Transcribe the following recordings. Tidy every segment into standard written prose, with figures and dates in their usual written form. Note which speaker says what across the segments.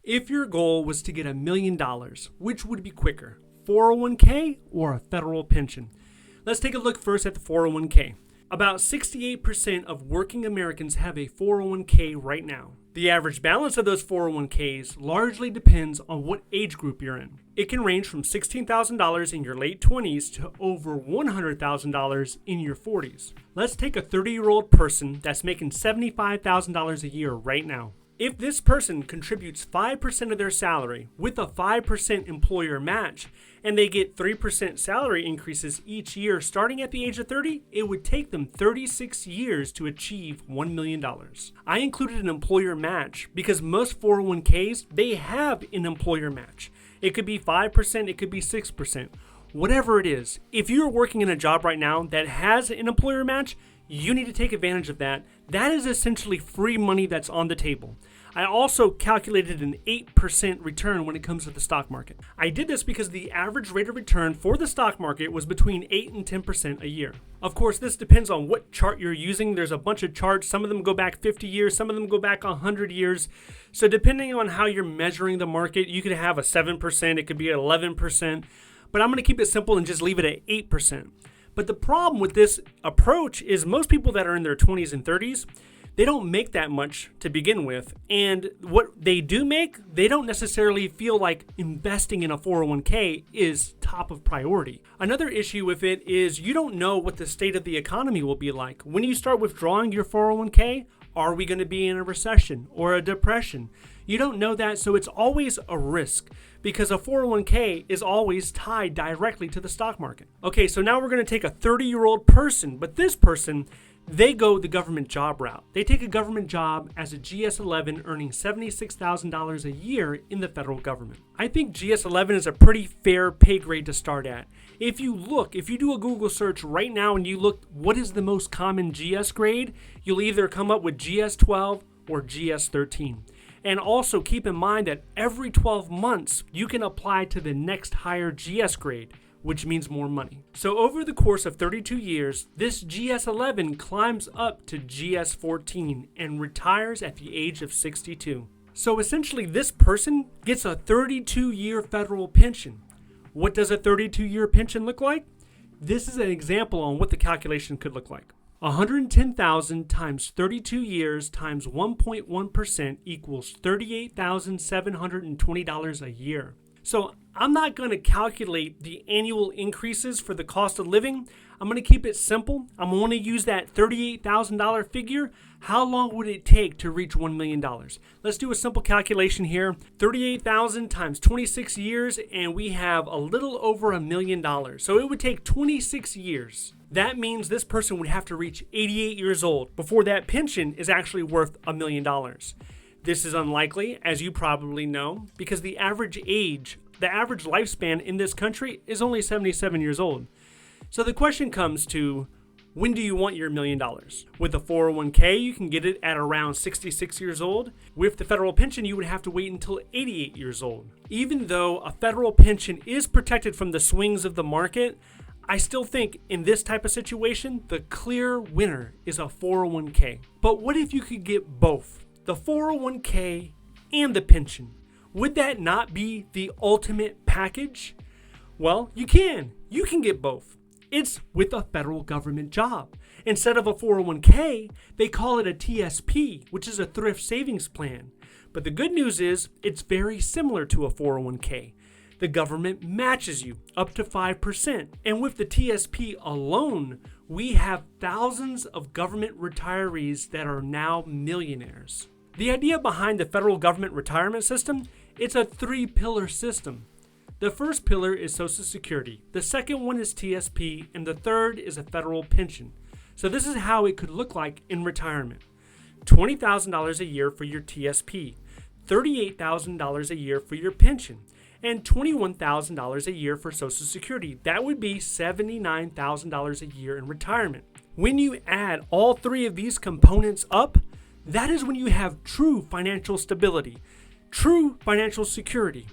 Speaker 1: If your goal was to get $1 million, which would be quicker, 401k or a federal pension? Let's take a look first at the 401k. About 68% of working Americans have a 401k right now. The average balance of those 401ks largely depends on what age group you're in. It can range from $16,000 in your late 20s to over $100,000 in your 40s. Let's take a 30-year-old person that's making $75,000 a year right now. If this person contributes 5% of their salary with a 5% employer match, and they get 3% salary increases each year starting at the age of 30, it would take them 36 years to achieve $1 million. I included an employer match because most 401ks, they have an employer match. It could be 5%, it could be 6%. Whatever it is, if you're working in a job right now that has an employer match, you need to take advantage of that. That is essentially free money that's on the table. I also calculated an 8% return when it comes to the stock market. I did this because the average rate of return for the stock market was between 8 and 10% a year. Of course, this depends on what chart you're using. There's a bunch of charts. Some of them go back 50 years. Some of them go back 100 years. So depending on how you're measuring the market, you could have a 7%. It could be at 11%. But I'm going to keep it simple and just leave it at 8%. But the problem with this approach is most people that are in their 20s and 30s, they don't make that much to begin with. And what they do make, they don't necessarily feel like investing in a 401k is top of priority. Another issue with it is you don't know what the state of the economy will be like. When you start withdrawing your 401k, are we going to be in a recession or a depression? You don't know that, so it's always a risk because a 401k is always tied directly to the stock market. Okay, so now we're going to take a 30-year-old person, but this person, they go the government job route. They take a government job as a GS-11 earning $76,000 a year in the federal government. I think GS-11 is a pretty fair pay grade to start at. If you do a Google search right now and you look what is the most common GS grade, you'll either come up with GS-12 or GS-13. And also keep in mind that every 12 months, you can apply to the next higher GS grade, which means more money. So over the course of 32 years, this GS-11 climbs up to GS-14 and retires at the age of 62. So essentially, this person gets a 32-year federal pension. What does a 32-year pension look like? This is an example on what the calculation could look like. 110,000 times 32 years times 1.1% equals $38,720 a year. So I'm not going to calculate the annual increases for the cost of living. I'm going to keep it simple. I'm going to use that $38,000 figure. How long would it take to reach $1 million? Let's do a simple calculation here. 38,000 times 26 years, and we have a little over $1 million. So it would take 26 years. That means this person would have to reach 88 years old before that pension is actually worth $1 million. This is unlikely, as you probably know, because the average lifespan in this country is only 77 years old. So the question comes to, when do you want your $1 million? With a 401k, you can get it at around 66 years old. With the federal pension, you would have to wait until 88 years old. Even though a federal pension is protected from the swings of the market, I still think in this type of situation, the clear winner is a 401k. But what if you could get both, the 401k and the pension? Would that not be the ultimate package? Well, you can get both. It's with a federal government job. Instead of a 401k, they call it a TSP, which is a thrift savings plan. But the good news is it's very similar to a 401k. The government matches you up to 5%. And with the TSP alone, we have thousands of government retirees that are now millionaires. The idea behind the federal government retirement system, it's a 3-pillar system. The first pillar is Social Security, the second one is TSP, and the third is a federal pension. So this is how it could look like in retirement. $20,000 a year for your TSP, $38,000 a year for your pension, and $21,000 a year for Social Security. That would be $79,000 a year in retirement. When you add all three of these components up, that is when you have true financial stability, true financial security.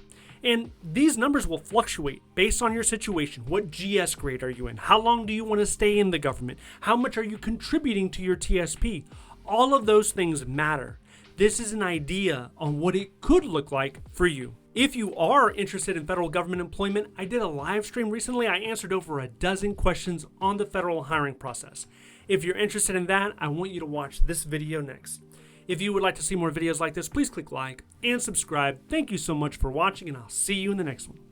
Speaker 1: And these numbers will fluctuate based on your situation. What GS grade are you in? How long do you want to stay in the government? How much are you contributing to your TSP? All of those things matter. This is an idea on what it could look like for you. If you are interested in federal government employment, I did a live stream recently. I answered over a dozen questions on the federal hiring process. If you're interested in that, I want you to watch this video next. If you would like to see more videos like this, please click like and subscribe. Thank you so much for watching, and I'll see you in the next one.